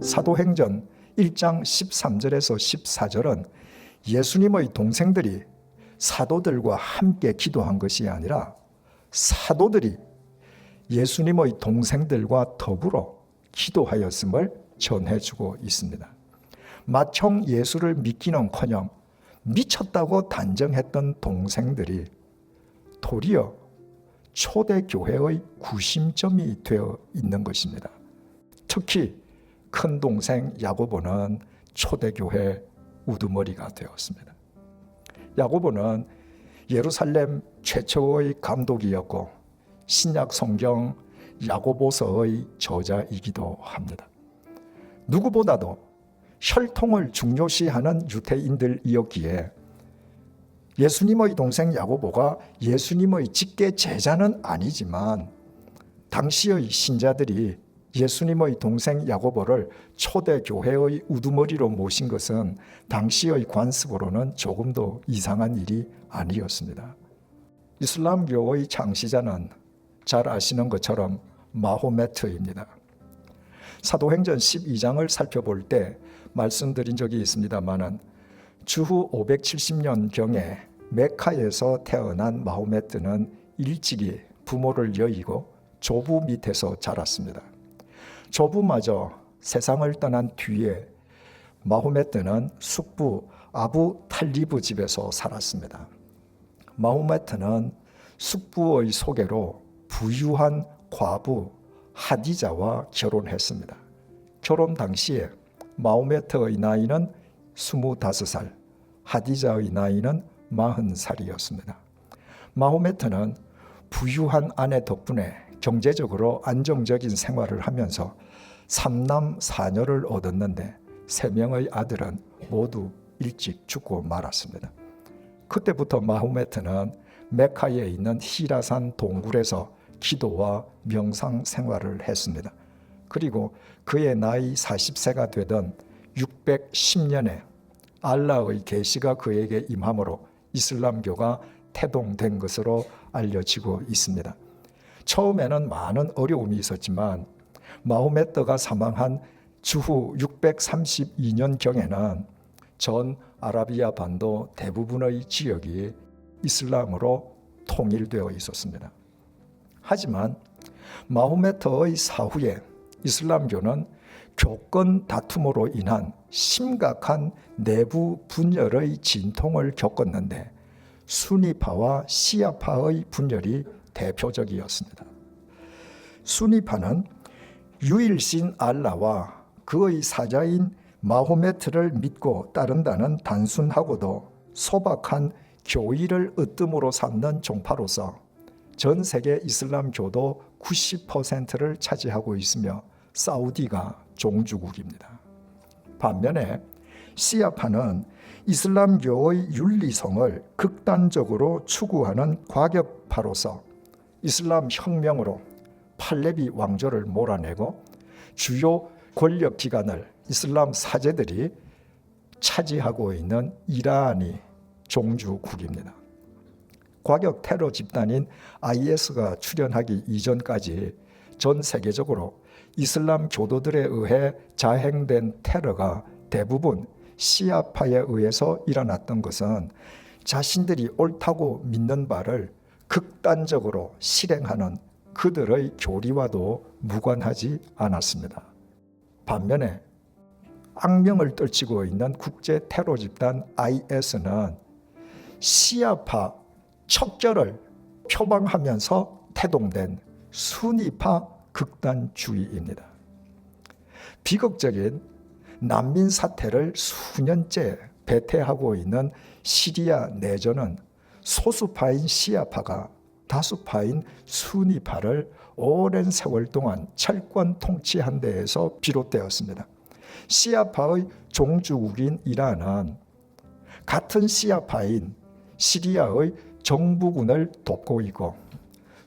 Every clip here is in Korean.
사도행전 1장 13절에서 14절은 예수님의 동생들이 사도들과 함께 기도한 것이 아니라 사도들이 예수님의 동생들과 더불어 기도하였음을 전해주고 있습니다. 마청 예수를 믿기는커녕 미쳤다고 단정했던 동생들이 도리어 초대교회의 구심점이 되어 있는 것입니다. 특히 큰 동생 야고보는 초대교회 우두머리가 되었습니다. 야고보는 예루살렘 최초의 감독이었고 신약 성경 야고보서의 저자이기도 합니다. 누구보다도 혈통을 중요시하는 유대인들이었기에 예수님의 동생 야고보가 예수님의 직계 제자는 아니지만 당시의 신자들이 예수님의 동생 야고보를 초대교회의 우두머리로 모신 것은 당시의 관습으로는 조금도 이상한 일이 아니었습니다. 이슬람교의 창시자는 잘 아시는 것처럼 마호메트입니다. 사도행전 12장을 살펴볼 때 말씀드린 적이 있습니다마는 주후 570년경에 메카에서 태어난 마호메트는 일찍이 부모를 여의고 조부 밑에서 자랐습니다. 조부마저 세상을 떠난 뒤에 마호메트는 숙부 아부 탈리브 집에서 살았습니다. 마호메트는 숙부의 소개로 부유한 과부 하디자와 결혼했습니다. 결혼 당시에 마호메트의 나이는 25살, 하디자의 나이는 40살이었습니다. 마호메트는 부유한 아내 덕분에 경제적으로 안정적인 생활을 하면서 3남 4녀를 얻었는데 3명의 아들은 모두 일찍 죽고 말았습니다. 그때부터 마호메트는 메카에 있는 히라산 동굴에서 기도와 명상 생활을 했습니다. 그리고 그의 나이 40세가 되던 610년에 알라의 계시가 그에게 임함으로 이슬람교가 태동된 것으로 알려지고 있습니다. 처음에는 많은 어려움이 있었지만 마호메트가 사망한 주후 632년경에는 전 아라비아 반도 대부분의 지역이 이슬람으로 통일되어 있었습니다. 하지만 마호메트의 사후에 이슬람교는 교권 다툼으로 인한 심각한 내부 분열의 진통을 겪었는데 수니파와 시아파의 분열이 대표적이었습니다. 수니파는 유일신 알라와 그의 사자인 마호메트를 믿고 따른다는 단순하고도 소박한 교의를 으뜸으로 삼는 종파로서 전 세계 이슬람교도 90%를 차지하고 있으며 사우디가 종주국입니다. 반면에 시아파는 이슬람교의 윤리성을 극단적으로 추구하는 과격파로서 이슬람 혁명으로 팔레비 왕조를 몰아내고 주요 권력기관을 이슬람 사제들이 차지하고 있는 이란이 종주국입니다. 과격 테러 집단인 IS가 출현하기 이전까지 전 세계적으로 이슬람 교도들에 의해 자행된 테러가 대부분 시아파에 의해서 일어났던 것은 자신들이 옳다고 믿는 바를 극단적으로 실행하는 그들의 교리와도 무관하지 않았습니다. 반면에 악명을 떨치고 있는 국제 테러 집단 IS는 시아파 척결을 표방하면서 태동된 수니파 극단주의입니다. 비극적인 난민 사태를 수년째 배태하고 있는 시리아 내전은 소수파인 시아파가 다수파인 수니파를 오랜 세월 동안 철권 통치한 데에서 비롯되었습니다. 시아파의 종주국인 이란은 같은 시아파인 시리아의 정부군을 돕고 있고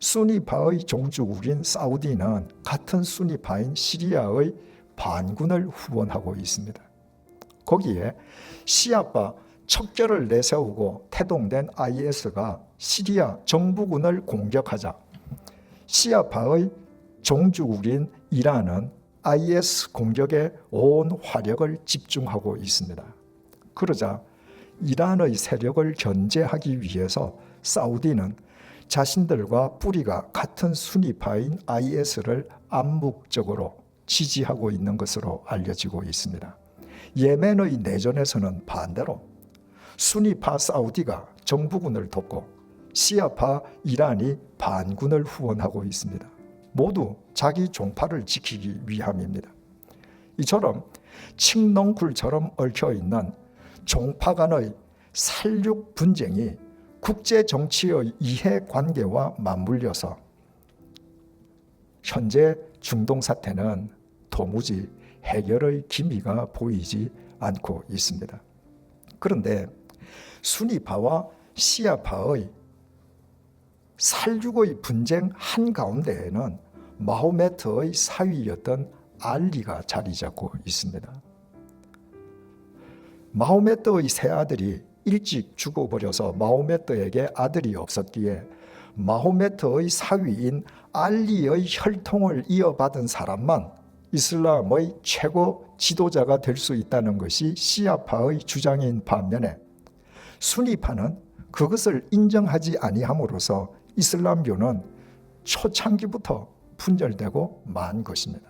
수니파의 종주국인 사우디는 같은 수니파인 시리아의 반군을 후원하고 있습니다. 거기에 시아파 척결을 내세우고 태동된 IS가 시리아 정부군을 공격하자 시아파의 종주국인 이란은 IS 공격에 온 화력을 집중하고 있습니다. 그러자 이란의 세력을 견제하기 위해서 사우디는 자신들과 뿌리가 같은 순위파인 IS를 암묵적으로 지지하고 있는 것으로 알려지고 있습니다. 예멘의 내전에서는 반대로 순위파 사우디가 정부군을 돕고 시아파 이란이 반군을 후원하고 있습니다. 모두 자기 종파를 지키기 위함입니다. 이처럼 칡농쿨처럼 얽혀있는 종파 간의 살육 분쟁이 국제 정치의 이해관계와 맞물려서 현재 중동 사태는 도무지 해결의 기미가 보이지 않고 있습니다. 그런데 순위파와 시아파의 살육의 분쟁 한가운데에는 마호메트의 사위였던 알리가 자리 잡고 있습니다. 마호메트의 세 아들이 일찍 죽어버려서 마호메트에게 아들이 없었기에 마호메트의 사위인 알리의 혈통을 이어받은 사람만 이슬람의 최고 지도자가 될 수 있다는 것이 시아파의 주장인 반면에 순위파는 그것을 인정하지 아니함으로써 이슬람교는 초창기부터 분열되고 만 것입니다.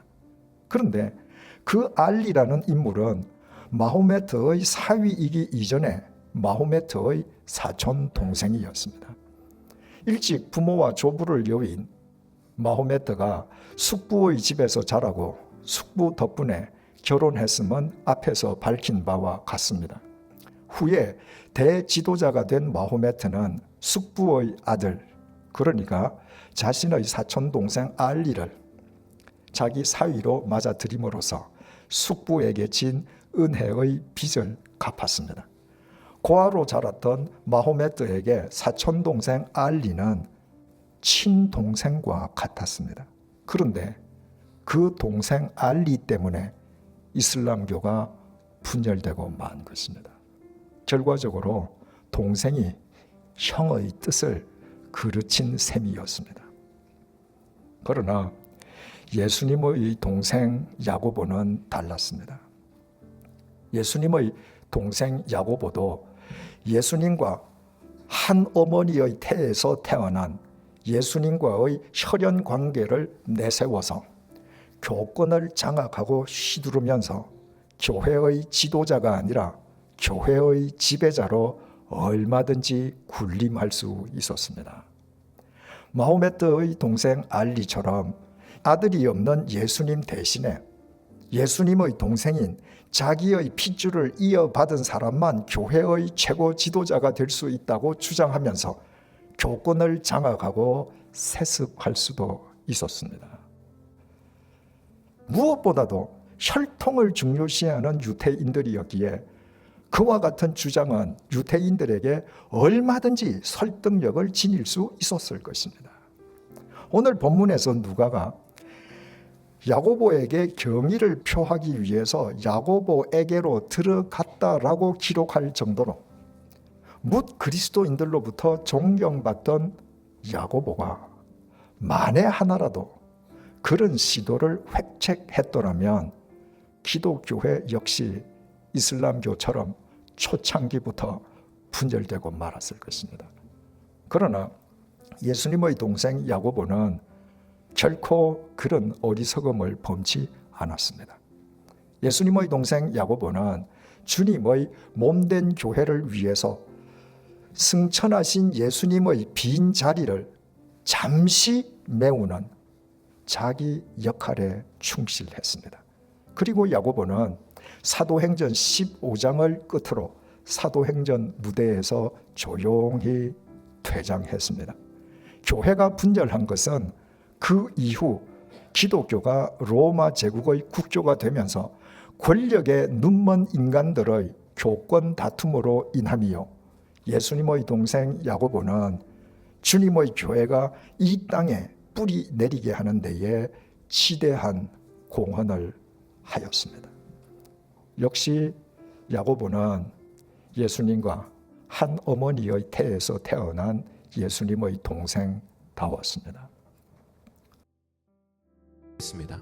그런데 그 알리라는 인물은 마호메트의 사위이기 이전에 마호메트의 사촌 동생이었습니다. 일찍 부모와 조부를 여인 마호메트가 숙부의 집에서 자라고 숙부 덕분에 결혼했음은 앞에서 밝힌 바와 같습니다. 후에 대지도자가 된 마호메트는 숙부의 아들, 그러니까 자신의 사촌 동생 알리를 자기 사위로 맞아들임으로써 숙부에게 진 은혜의 빚을 갚았습니다. 고아로 자랐던 마호메트에게 사촌 동생 알리는 친동생과 같았습니다. 그런데 그 동생 알리 때문에 이슬람교가 분열되고 만 것입니다. 결과적으로 동생이 형의 뜻을 그르친 셈이었습니다. 그러나 예수님의 동생 야고보는 달랐습니다. 예수님의 동생 야고보도 예수님과 한 어머니의 태에서 태어난 예수님과의 혈연 관계를 내세워서 교권을 장악하고 휘두르면서 교회의 지도자가 아니라 교회의 지배자로 얼마든지 군림할 수 있었습니다. 마호메트의 동생 알리처럼 아들이 없는 예수님 대신에 예수님의 동생인 자기의 핏줄을 이어받은 사람만 교회의 최고 지도자가 될 수 있다고 주장하면서 교권을 장악하고 세습할 수도 있었습니다. 무엇보다도 혈통을 중요시하는 유대인들이었기에 그와 같은 주장은 유대인들에게 얼마든지 설득력을 지닐 수 있었을 것입니다. 오늘 본문에서 누가가 야고보에게 경의를 표하기 위해서 야고보에게로 들어갔다라고 기록할 정도로 뭇 그리스도인들로부터 존경받던 야고보가 만에 하나라도 그런 시도를 획책했더라면 기독교회 역시 이슬람교처럼 초창기부터 분열되고 말았을 것입니다. 그러나 예수님의 동생 야고보는 결코 그런 어리석음을 범치 않았습니다. 예수님의 동생 야고보는 주님의 몸된 교회를 위해서 승천하신 예수님의 빈 자리를 잠시 메우는 자기 역할에 충실했습니다. 그리고 야고보는 사도행전 15장을 끝으로 사도행전 무대에서 조용히 퇴장했습니다. 교회가 분열한 것은 그 이후 기독교가 로마 제국의 국교가 되면서 권력에 눈먼 인간들의 교권 다툼으로 인함이요, 예수님의 동생 야고보는 주님의 교회가 이 땅에 뿌리 내리게 하는 데에 지대한 공헌을 하였습니다. 역시 야고보는 예수님과 한 어머니의 태에서 태어난 예수님의 동생다웠습니다. 있습니다.